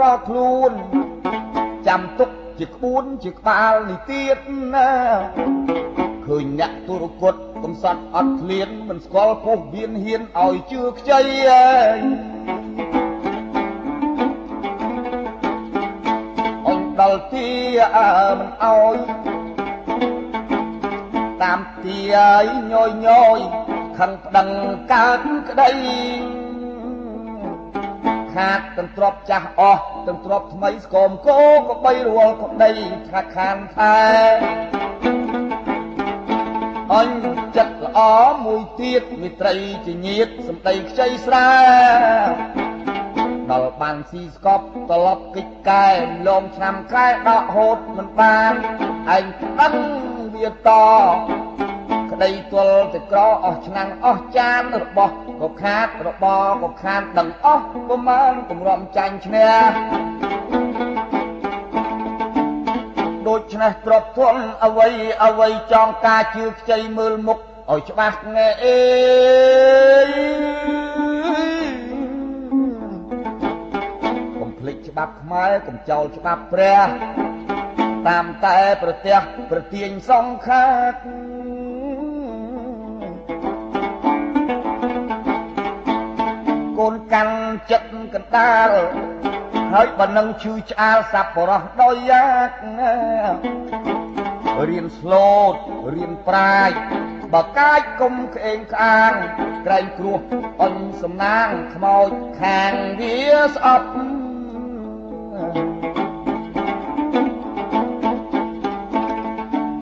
ត្រល់ខ្លួនចាំទុកជាក្បួនជាក្បាលនេះទៀតណាឃើញអ្នកទុរគតកំសត់អត់ឃ្លានមិនស្គាល់ពោះវៀនហ៊ានឲ្យជឿខ្ចីអញដល់ទីមិនអោយតាមទីឲ្យញយញយខឹងប្តឹងកើតក្តីខាតទាំងទ្របចាស់អស់ទាំងទ្របថ្មីស្គមគោក៏បីរាល់ក្តីថាខានថែអញចិត្តល្អមួយទៀតមេត្រីជាញាតសម្ដីខ្ចីស្រាដល់បានស៊ីស្កប់ត្រឡប់កិច្ចកែលងឆ្នាំកែដកហូតមិនបានឯងដឹងវាតក្តីទល់ទៅក្រអស់ឆ្នាំងអស់ចានរបស់ក៏ខាតរបស់ក៏ខានដឹងអស់ប្រមាណទម្រាំចាញ់ឈ្នះដូច្នេះទ្របធន់អ្វីអ្វីចង់ការជឿខ្ចីមើលមុខឲ្យច្បាស់ណែអេកុំភ្លេចច្បាប់ខ្មែរកុំចោលច្បាប់ព្រះតាមតែប្រទះប្រទាញសង្ខាតកូនកាន់ចិត្តកណ្ដាលហើយបើនឹងឈឺឆ្អាលសាប់បរោះដោយយ៉ាករៀនស្លូតរៀនប្រាជ្ញបើកាចគុំក្អេងក្អាងក្រែងគ្រោះអញសំណាងខ្មោចខាងវាស្អប់